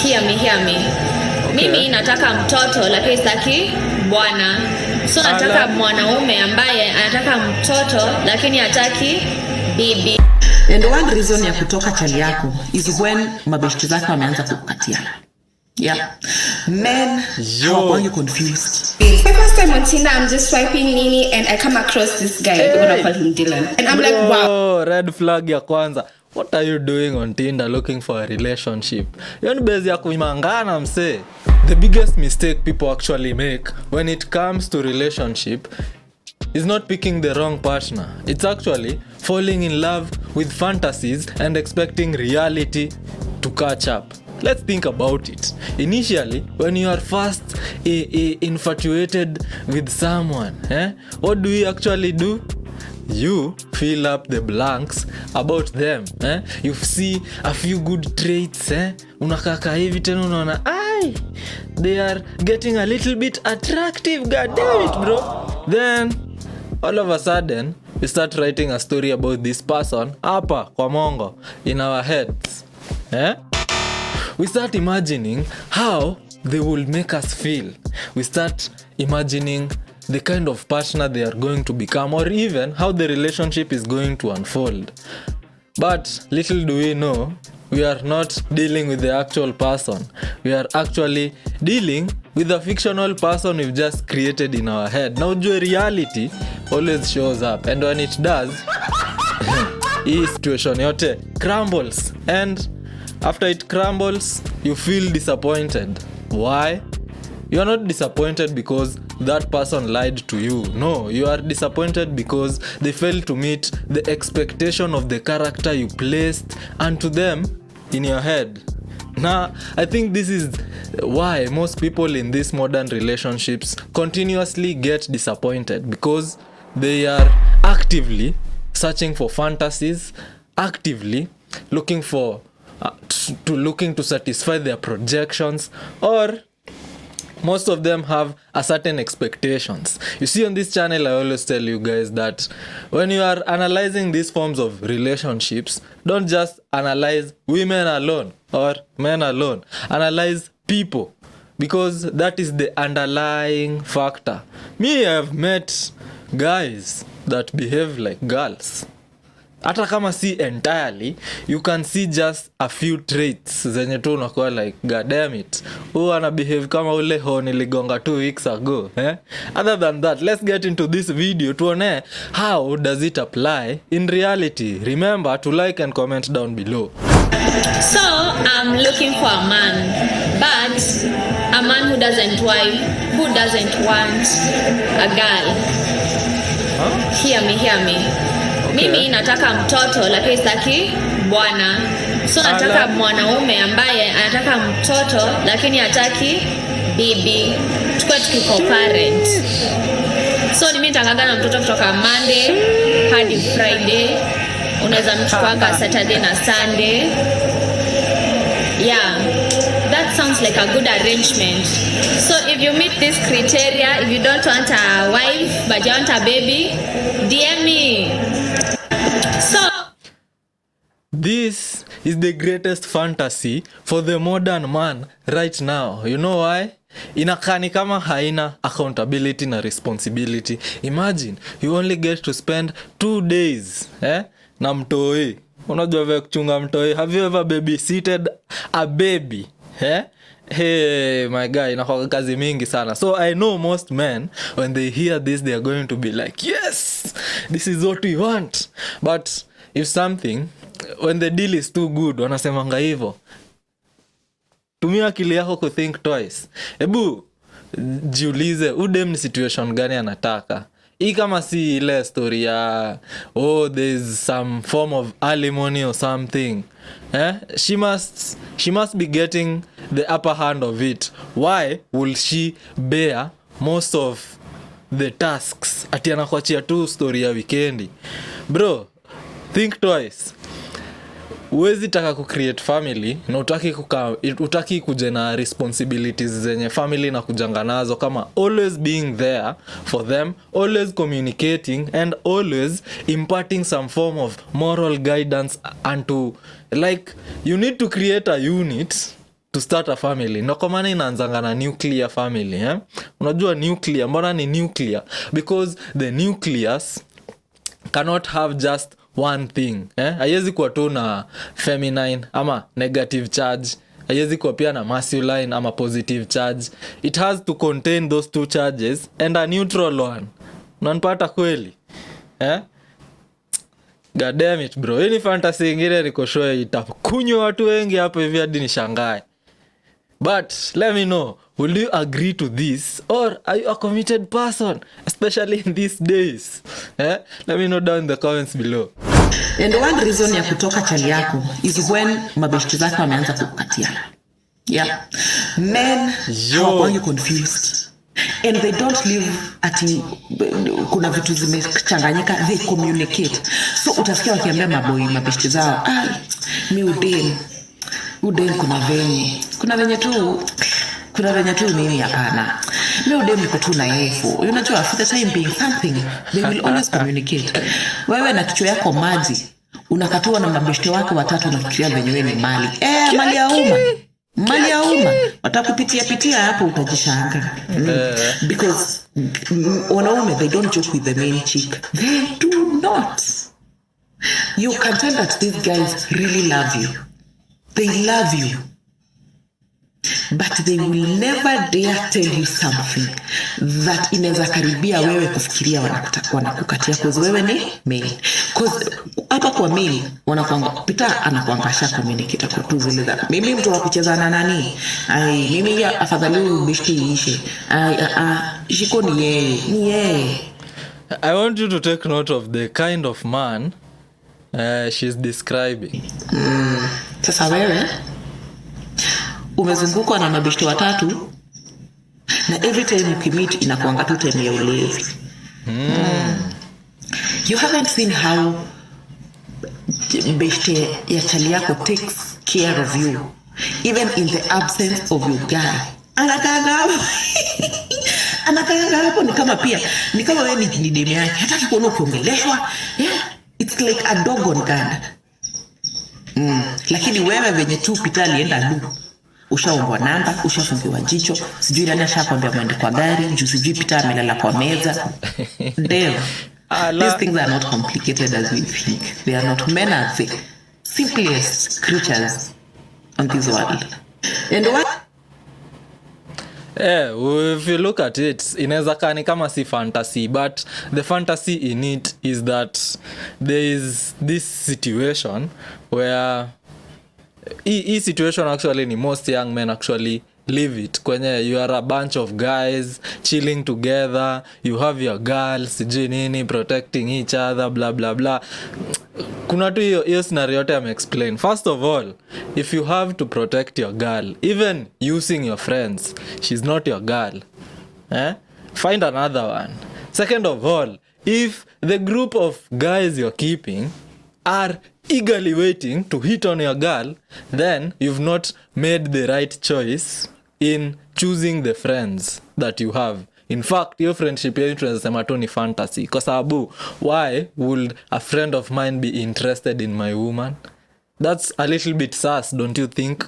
Hear me. Okay. Mimi nataka mtoto lakini sitaki bwana. So nataka mwanaume ambaye anataka mtoto lakini hataki bibi. And one reason ya kutoka chali yako is when mabeshti zako wameanza kukukatia. Yeah. Men are confused. My first time on Tinder, I'm just swiping Nini and I come across this guy. I'm gonna call him Dylan. And I'm like, wow. Red flag ya kwanza. What are you doing on Tinder looking for a relationship? Yoni bezi ya kuimangana mse. The biggest mistake people actually make when it comes to relationship is not picking the wrong partner. It's actually falling in love with fantasies and expecting reality to catch up. Let's think about it. Initially, when you are first infatuated with someone, what do you actually do? You fill up the blanks about them. You see a few good traits. Unakaka hivi tena unaona, they are getting a little bit attractive. God damn it, bro. Then, all of a sudden, we start writing a story about this person hapa kwa mongo in our heads. We start imagining how they will make us feel. We start imagining the kind of partner they are going to become, or even how the relationship is going to unfold. But little do we know, we are not dealing with the actual person. We are actually dealing with a fictional person we've just created in our head. Now, reality always shows up, and when it does, hii situation yote crumbles, and after it crumbles, you feel disappointed. Why? You are not disappointed because that person lied to you. No, you are disappointed because they failed to meet the expectation of the character you placed unto them in your head. Now, I think this is why most people in these modern relationships continuously get disappointed, because they are actively searching for fantasies, actively looking for looking to satisfy their projections, or most of them have a certain expectations. You see, on this channel I always tell you guys that when you are analyzing these forms of relationships, don't just analyze women alone or men alone. Analyze people, because that is the underlying factor. Me, I have met guys that behave like girls. Hata kama si entirely, you can see just a few traits zenye tu unakuwa like, god damn it, ana behave kama ule ho niligonga 2 weeks ago. Other than that, let's get into this video tuone how does it apply in reality. Remember to like and comment down below. So, I'm looking for a man, but a man who doesn't want a girl. Hear me. Okay. Mimi nataka mtoto lakini sitaki bwana. So nataka mwanaume ambaye anataka mtoto lakini hataki bibi. Tukue tukikoparent. So mimi nitakaga na mtoto kutoka Monday hadi Friday. Unaweza mchukuaga Saturday na Sunday. Yeah. That sounds like a good arrangement. So if you meet this criteria, if you don't want a wife but you want a baby, DM me. So this is the greatest fantasy for the modern man right now. You know why? Inakani kama haina accountability na responsibility. Imagine you only get to spend 2 days na mtoi. Unajua vile kuchunga mtoi. Have you ever babysitted a baby? Hey my guy, inakuwa kazi mingi sana. So I know most men, when they hear this, they are going to be like, yes, this is what we want. But if something, when the deal is too good, wanasemanga hivyo, tumia akili yako ku think twice. Ebu jiulize udem ni situation gani anataka. Hii kama si ile story ya there's some form of alimony or something. She must be getting the upper hand of it. Why will she bear most of the tasks? Ati anakuachia tu story ya weekendi. Bro, think twice. Uwezi taka ku-create family na utaki kuja na responsibilities zenye family na kujanga nazo, kama always being there for them, always communicating, and always imparting some form of moral guidance unto, like, you need to create a unit to start a family. No kwa maana inaanzanga na nuclear family, eh? Unajua nuclear, mbona ni nuclear? Because the nucleus cannot have just one thing, eh? Haiwezi kuwa tu na feminine ama negative charge, haiwezi kuwa pia na masculine ama positive charge. It has to contain those two charges and a neutral one. Unanipata kweli? Eh? God damn it bro. Hii ni fantasy ingine niko sure itakunywa watu wengi hapo hivi hadi nishangae. But let me know, will you agree to this or are you a committed person, especially in these days? Let me know down in the comments below. And one reason ya kutoka chali yako is when mabeshti zako wameanza kukatiana. Yeah. Men hawakuangi confused. And they don't live ati kuna vitu zimechanganyika, they communicate. So utasikia wakiambia mabeshti zao, mi udem kuna venye tu mimi hapana. Mi udem niko tu na yefu. Unajua for the time being something, they will always communicate. Wewe na kichwa yako maji, unakatua na mabeshti wako watatu unafikiria venye wewe ni mali. Mali ya umma. Watakupitia hapo utajishanga. Because wanaume, they don't joke with the main chick. They do not. You can tell that these guys really love you. They love you. But they will never dare tell you something that inaweza karibia wewe kufikiria wanakukatia cause wewe ni male. Cause hapa kwa male wanakuanga Peter anakuangasha communicate kwa tu zile za mimi mtu wa kucheza na nani. Mimi ya afadhali ubishti ishe. Shiko ni yeye. I want you to take note of the kind of man she's describing. Sasa wewe umezungukwa na mabeshti watatu na every time ukimit inakuanga tu time ya ulevi. You haven't seen how beshti ya chali yako takes care of you even in the absence of your guy. Anakaanga hapo ni kama wewe ni demu yake, hataki kuona ukiongeleshwa. It's like a dog on guard. Lakini wewe venye tu Peter alienda lu, ushaombwa namba, ushafungiwa jicho, sijui nani ashakwambia mwende kwa gari, sijui Peter amelala kwa meza. Damn. These things are not complicated as we think. They are not. Men are the simplest creatures on this world. And what? If you look at it, inaweza kani kama si fantasy, but the fantasy in it is that there is this situation where hii situation actually ni most young men actually live it. Kwenye you are a bunch of guys chilling together, you have your girls, sijui nini, protecting each other, blah blah blah. Kuna tu hiyo scenario yote explain. First of all, if you have to protect your girl, even using your friends, she's not your girl. Find another one. Second of all, if the group of guys you're keeping are eagerly waiting to hit on your girl, then you've not made the right choice in choosing the friends that you have. In fact, your friendship yenu tunasema tu ni fantasy. Kwa sababu, why would a friend of mine be interested in my woman? That's a little bit sus, don't you think?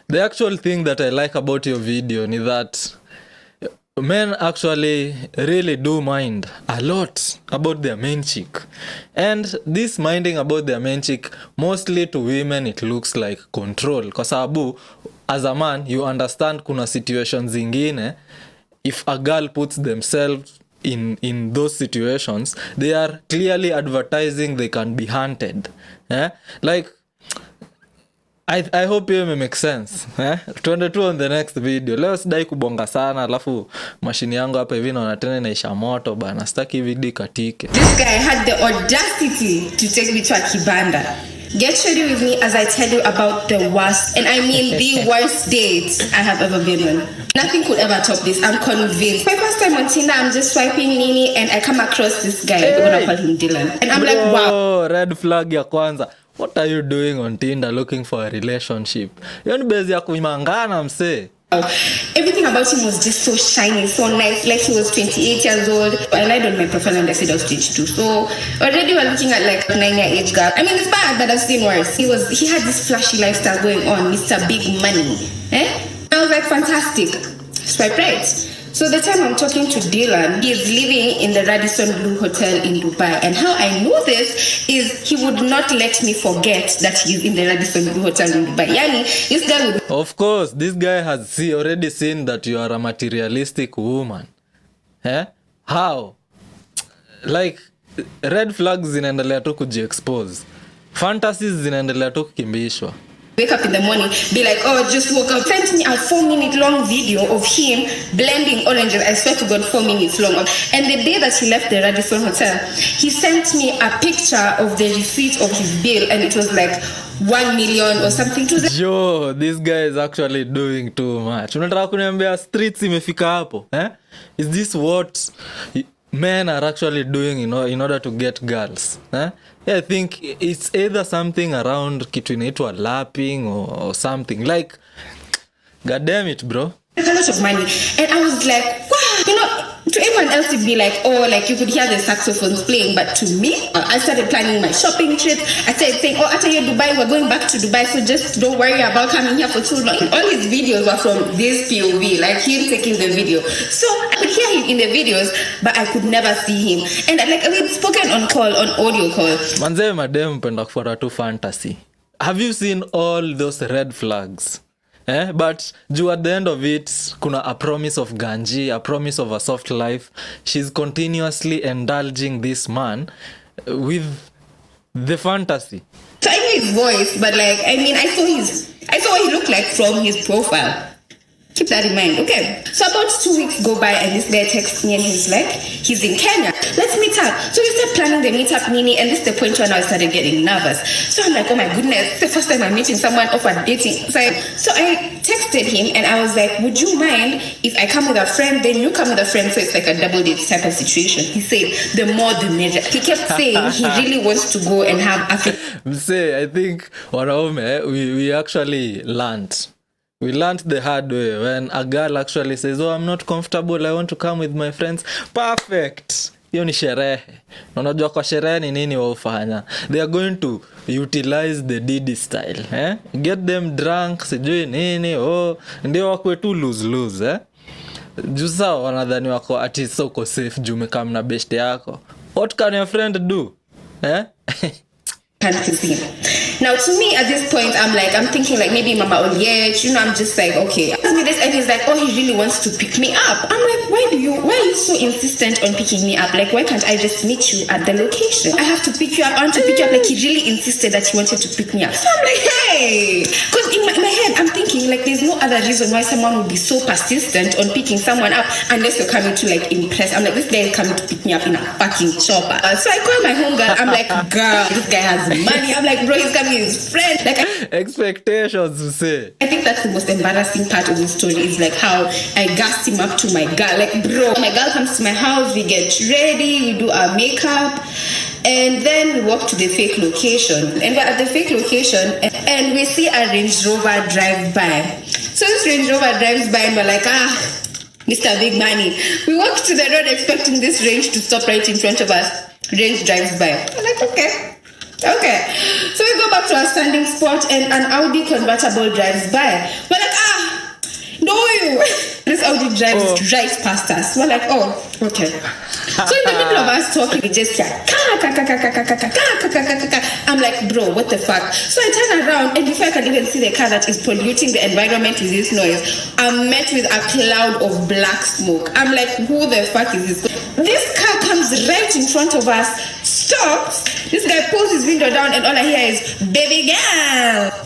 The actual thing that I like about your video is that men actually really do mind a lot about their main chick. And this minding about their main chick, mostly to women it looks like control. Kwa sababu, as a man, you understand kuna situations zingine, if a girl puts themselves in those situations, they are clearly advertising they can be hunted. Like, I hope you make sense. Tuende tu on the next video. Leo sidai kubonga sana, alafu mashini yangu hapa hivi naona tena inaisha moto bana. Sitaki video katike. This guy had the audacity to take me to a kibanda. Get ready with me as I tell you about the worst, and I mean the worst dates I have ever been on. Nothing could ever top this, I'm convinced. My first time on Tinder, I'm just swiping Nini and I come across this guy. We're gonna call him Dylan. And I'm like, wow. Red flag ya kwanza. What are you doing on Tinder looking for a relationship? Yoni bezi ya kuimangana mse. Everything about him was just so shiny, so nice, like he was 28 years old. I lied on my profile and I said I was 22. So already we're looking at like 9-year age gap. I mean, it's bad, but I've seen worse. He had this flashy lifestyle going on, Mr. Big Money. I was like, fantastic. Swipe right. So the time I'm talking to Dylan, he is living in the Radisson Blue Hotel in Dubai. And how I know this is he would not let me forget that he's in the Radisson Blue Hotel in Dubai. Yani, this guy would... Of course, this guy has already seen that you are a materialistic woman. How? Like, red flags zinaendelea tu kujiexpose. Fantasies zinaendelea tu kukimbishwa. Wake up in the morning, be like, oh, just woke up. Sent me a 4-minute long video of him blending oranges. I swear to God, 4 minutes long. And the day that he left the Radisson Hotel, he sent me a picture of the receipt of his bill, and it was like 1 million or something to the... Yo, this guy is actually doing too much. Unataka kuniambia streets imefika hapo? Is this what men are actually doing in order to get girls? I think it's either something around kitu inaitwa lapping or something. Like, god damn it, bro. A lot of money. And I was like, wow. To everyone else it'd be like, oh, like you could hear the saxophones playing. But to me, I started planning my shopping trip. I started saying, oh, after you're Dubai, we're going back to Dubai. So just don't worry about coming here for too long. All his videos were from this POV, like him taking the video. So I could hear him in the videos, but I could never see him. And like we'd spoken on audio call. Manze madem penda kufuata tu fantasy. Have you seen all those red flags? But at the end of it, kuna a promise of ganji, a promise of a soft life. She's continuously indulging this man with the fantasy. So I knew his voice, but like, I mean, I saw what he looked like from his profile. Keep that in mind. Okay. So about 2 weeks go by and this guy texts me and he's like, he's in Kenya. Let's meet up. So we start planning the meetup mini, and this is the point when I started getting nervous. So I'm like, oh my goodness, it's the first time I'm meeting someone off a dating. So I texted him and I was like, would you mind if I come with a friend, then you come with a friend, so it's like a double date type of situation? He said, the more the merrier. He kept saying he really wants to go and have Africa. I think we actually learned. We learned the hard way when a girl actually says, oh, I'm not comfortable, I want to come with my friends. Perfect. Hiyo ni sherehe. Unajua kwa sherehe ni nini wafanya? They are going to utilize the Diddy style. Get them drunk, sijui nini. Ndio wakwe tu lose. Juu sawa wanadhani wako ati soko safe juu umekam na best yako. What can your friend do? Now to me at this point I'm thinking like maybe Mama Oliet, I'm just like, okay. And he's like, oh, he really wants to pick me up. I'm like, why are you so insistent on picking me up? Like, why can't I just meet you at the location? I have to pick you up. I want to pick you up. Like, he really insisted that he wanted to pick me up. So I'm like, hey, because in my head I'm thinking like there's no other reason why someone would be so persistent on picking someone up unless you're coming to like impress. I'm like, this guy is coming to pick me up in a fucking chopper. So I call my homegirl. I'm like, girl, this guy has money. I'm like, bro, he's coming with his friend. Like, expectations to say. I think that's the most embarrassing part of the story is like how I gassed him up to my girl. Like, bro, my girl comes to my house, we get ready, we do our makeup, and then we walk to the fake location. And we're at the fake location and we see a Range Rover drive by. So this Range Rover drives by and we're like, Mr. Big Money. We walk to the road expecting this Range to stop right in front of us. Range drives by. I'm like, okay. So we go back to our standing spot and an Audi convertible drives by. We're like, no, you. This Audi drives right past us. We're like, oh, okay. So in the middle of us talking, we just like, I'm like, bro, what the fuck? So I turn around and before I can even see the car that is polluting the environment with this noise, I'm met with a cloud of black smoke. I'm like, who the fuck is this? This car comes right in front of us, stops. This guy pulls his window down and all I hear is, baby girl.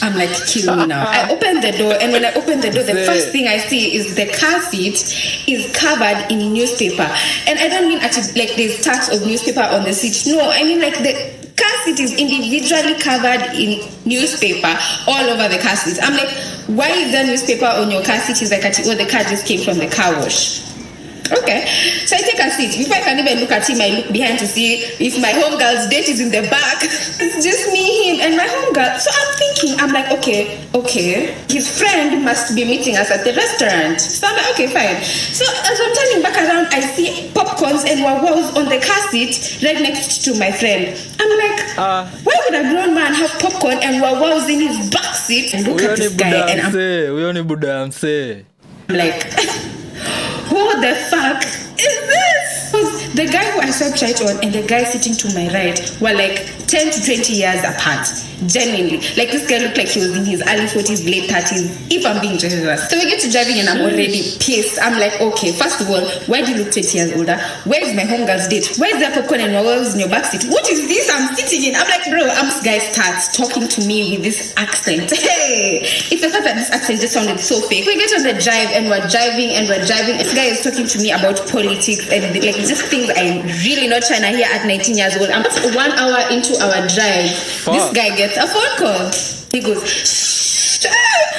I'm like, kill me now. I open the door and when I open the door, the first thing I see is the car seat is covered in newspaper. And I don't mean actually like there's stacks of newspaper on the seat. No, I mean like the car seat is individually covered in newspaper all over the car seat. I'm like, why is there newspaper on your car seat? He's like, oh, the car just came from the car wash. Okay, so I take a seat. Before I can even look at him, I look behind to see if my homegirl's date is in the back. It's just me, him, and my homegirl. So I'm thinking thinking, I'm like, okay. His friend must be meeting us at the restaurant. So I'm like, okay, fine. So as I'm turning back around, I see popcorns and wawas on the car seat right next to my friend. I'm like, why would a grown man have popcorn and wawas in his back seat? And look at this guy and I'm like, who the fuck is this? The guy who I swiped right on and the guy sitting to my right were like 10 to 20 years apart. Genuinely. Like, this guy looked like he was in his early 40s, late 30s, if I'm being generous. So we get to driving and I'm already pissed. I'm like, okay, first of all, why do you look 20 years older? Where is my homegirl's date? Where is the popcorn and waffles in your backseat? What is this I'm sitting in? I'm like, bro, this guy starts talking to me with this accent. Hey, it's the fact that this accent just sounded so fake. We get on the drive and we're driving. This guy is talking to me about politics and like just things I'm really not trying to hear at 19 years old. I'm 1 hour into our drive. This guy gets a phone call. He goes, shh.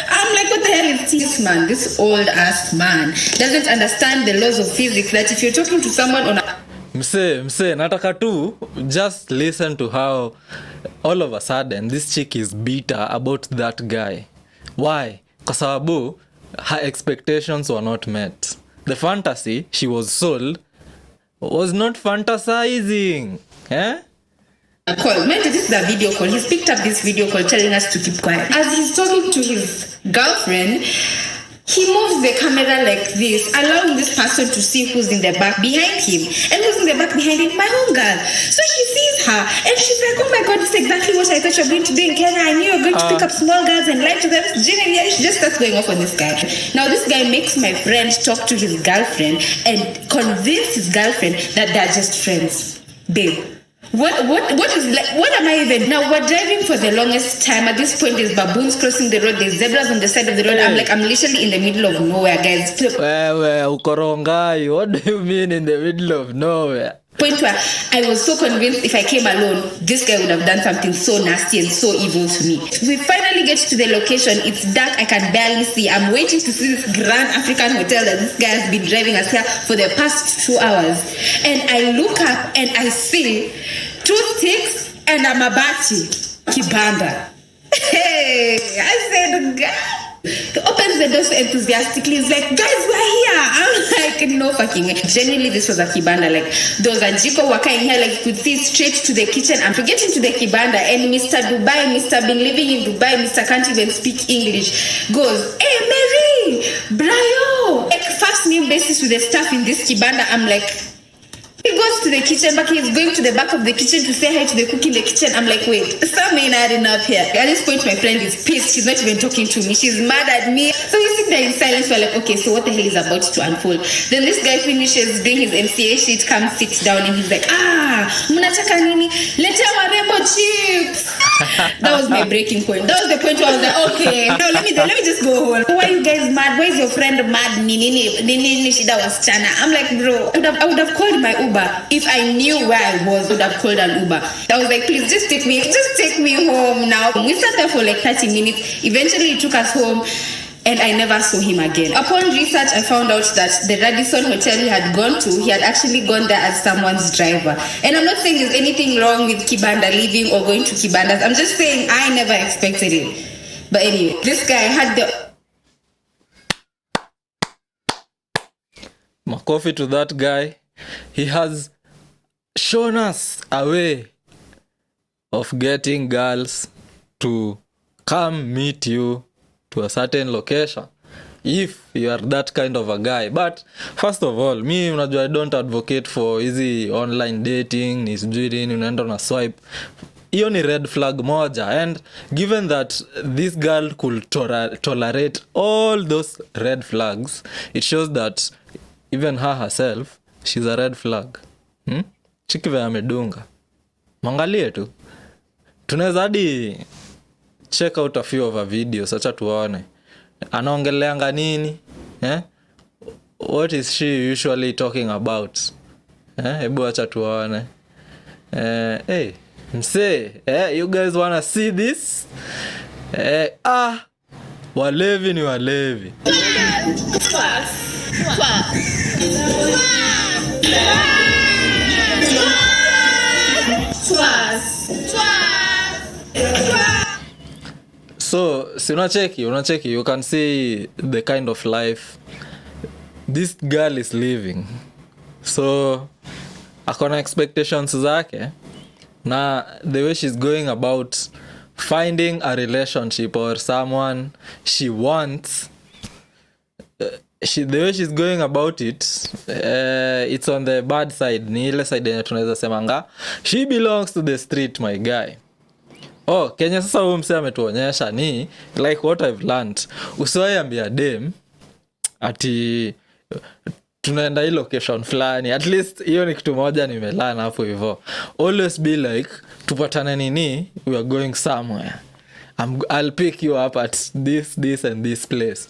I'm like, what the hell is this man? This old ass man doesn't understand the laws of physics that if you're talking to someone on a Mse, nataka tu just listen to how all of a sudden this chick is bitter about that guy. Why? Kwa sababu her expectations were not met. The fantasy she was sold was not fantasizing. call. Mind you, this is a video call. He's picked up this video call telling us to keep quiet. As he's talking to his girlfriend, he moves the camera like this, allowing this person to see who's in the back behind him. And who's in the back behind him? My home girl. So she sees her and she's like, oh my God, this is exactly what I thought you were going to do in Kenya. I knew you were going to pick up small girls and lie to them. Generally, she just starts going off on this guy. Now this guy makes my friend talk to his girlfriend and convince his girlfriend that they're just friends. Babe, what am I even now? We're driving for the longest time. At this point there's baboons crossing the road, there's zebras on the side of the road. I'm literally in the middle of nowhere, guys. Ukorongai, what do you mean in the middle of nowhere? Point where I was so convinced if I came alone, this guy would have done something so nasty and so evil to me. We finally get to the location. It's dark. I can barely see. I'm waiting to see this grand African hotel that this guy has been driving us here for the past 2 hours. And I look up and I see 2 sticks and a mabati kibanda. Hey, I said, God. He opens the door so enthusiastically. He's like, guys, we're here. I'm like, no fucking way. Genuinely, this was a kibanda. Like, there was a jiko waka in here. Like, you could see straight to the kitchen. I'm getting to the kibanda. And Mr. Dubai, Mr. been living in Dubai, Mr. can't even speak English, goes, hey, Mary, Brayo. Like, first name basis with the staff in this kibanda. I'm like, he goes to the kitchen, but he's going to the back of the kitchen to say hi to the cook in the kitchen. I'm like, wait, something adding up here. At this point, my friend is pissed. She's not even talking to me. She's mad at me. So we sit there in silence. We're like, okay, so what the hell is about to unfold? Then this guy finishes doing his MCA shit, comes, sits down, and he's like, mnataka nini? Lete warembo chips. That was my breaking point. That was the point where I was like, okay, now let me just go home. Why are you guys mad? Why is your friend mad? Nini shida was chana. I'm like, bro, I would have called my Uber. If I knew where I was, I would have called an Uber. I was like, please just take me home now. We sat there for like 30 minutes. Eventually he took us home and I never saw him again. Upon research, I found out that the Radisson hotel he had gone to, he had actually gone there as someone's driver. And I'm not saying there's anything wrong with Kibanda leaving or going to Kibandas. I'm just saying I never expected it. But anyway, this guy had the Makofi to that guy. He has shown us a way of getting girls to come meet you to a certain location if you are that kind of a guy. But first of all, me unajua I don't advocate for easy online dating, ni sijui nini unaenda na swipe. Hiyo ni red flag moja, and given that this girl could tolerate all those red flags, it shows that even her herself, she's a red flag. Chikive amedunga. Mangalie tu. Tunaweza hadi check out a few of her videos, acha tuone. Anaongeleanga nini? What is she usually talking about? Hebu acha tuone. Hey, mse, you guys wanna see this? Walevi ni walevi. So unacheki you can see the kind of life this girl is living. So akona expectations zake, na the way she's going about finding a relationship or someone she wants, the way she's going about it, it's on the bad side. Ni ile side yenye tunaweza semanga she belongs to the street, my guy. Kenya sasa huyu msee ametuonyesha ni like what I've learned. Usiwaambia dem ati tunaenda hii location fulani. At least hiyo ni kitu moja nimelana hapo hivyo. Always be like tupatane nini, we are going somewhere. I'll pick you up at this and this place.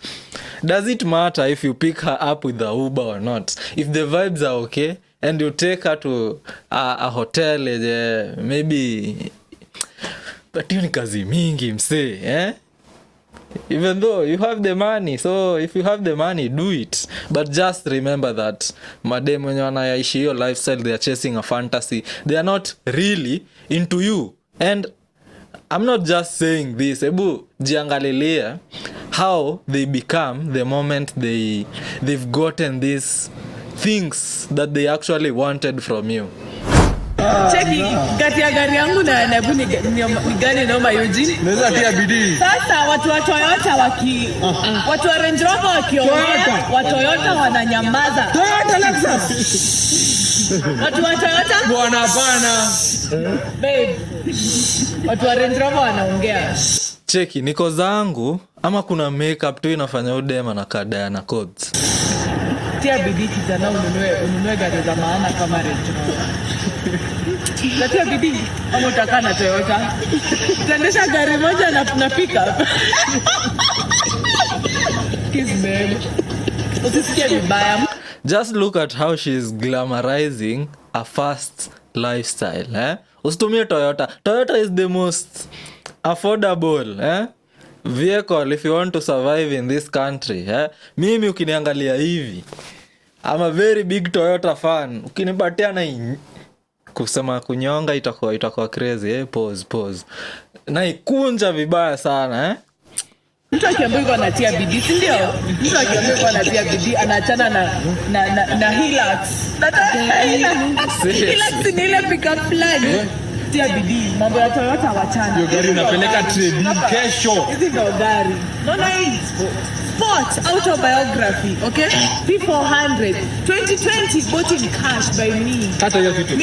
Does it matter if you pick her up with the Uber or not? If the vibes are okay and you take her to a hotel, maybe, but you ni kazi mingi msee, even though you have the money. So if you have the money, do it, but just remember that madem wenye wanaishi hiyo lifestyle, they are chasing a fantasy. They are not really into you. And I'm not just saying this, ebu jiangalilia how they become the moment they've gotten these things that they actually wanted from you. Cheki kati ya gari yangu na nebu ni gari naomba Eugene. Naweza tia bidii. Sasa watu wa Toyota watu wa Range Rover wakiongea, wa Toyota wananyamaza. Toyota Lexus. Watu wa Toyota bwana hapana. Babe. Watu wa Range Rover wanaongea. Cheki niko zangu ama kuna makeup tu inafanya udema na kada na codes. Tia bidii kijana, ununue gari za maana kama Range Rover. Natia bidii ama utakaa na Toyota. Tendesha gari moja na pick up. Kiss babe. Usisikie vibaya. Just look at how she's glamorizing a fast lifestyle. Usitumie Toyota. Toyota is the most affordable vehicle if you want to survive in this country. Mimi ukiniangalia hivi, I'm a very big Toyota fan. Ukinipatia na kusema kunyonga itakuwa crazy. Pause. Na ikunja vibaya sana. Mtu akiambiwa yuko anatia bidii, si ndio? Mtu akiambiwa yuko anatia bidii anachana na Hilux. Hilux ni ile pickup plan. Tia bidii, mambo ya Toyota wachana. Hiyo gari unapeleka trade kesho. Hizi ndio gari. Naona hii Sport autobiography, okay? P400 2020 bought in cash by me. Kata hiyo kitu.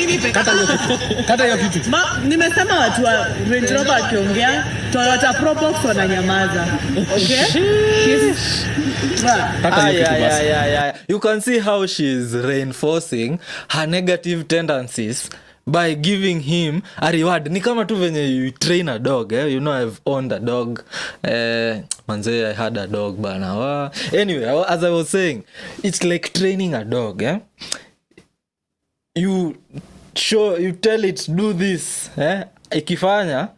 Kata hiyo kitu. Nimesema watu wa Range Rover wakiongea, Toyota Probox wananyamaza. Okay? You can see how she's reinforcing her negative tendencies by giving him a reward. Ni kama tu venye you train a dog, you know I've owned a dog. Manze I had a dog bana. Anyway, as I was saying, it's like training a dog, You tell it do this, ikifanya,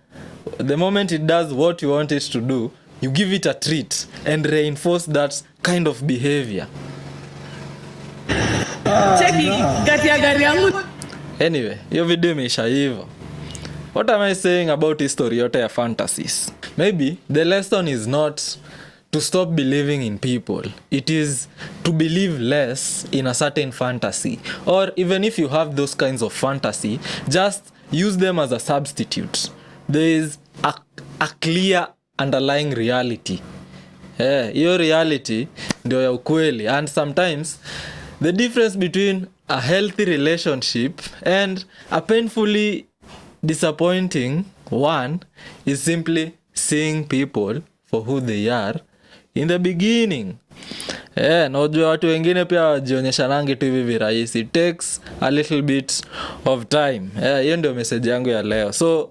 the moment it does what you want it to do, you give it a treat and reinforce that kind of behavior. Cheki kati ya gari yangu. Anyway, hiyo video imeisha hivyo. What am I saying about history yote ya fantasies? Maybe the lesson is not to stop believing in people. It is to believe less in a certain fantasy. Or even if you have those kinds of fantasy, just use them as a substitute. There is a clear underlying reality. Your reality ndio ya ukweli. And sometimes the difference between a healthy relationship and a painfully disappointing one is simply seeing people for who they are in the beginning. Na ujua watu wengine pia wajionyesha rangi tu hivi virahisi. It takes a little bit of time. Hiyo ndio message yangu ya leo. So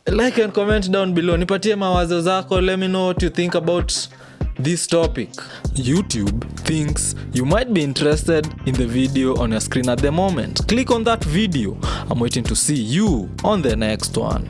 like and comment down below. Nipatie mawazo zako. Let me know what you think about this topic. YouTube thinks you might be interested in the video on your screen at the moment. Click on that video. I'm waiting to see you on the next one.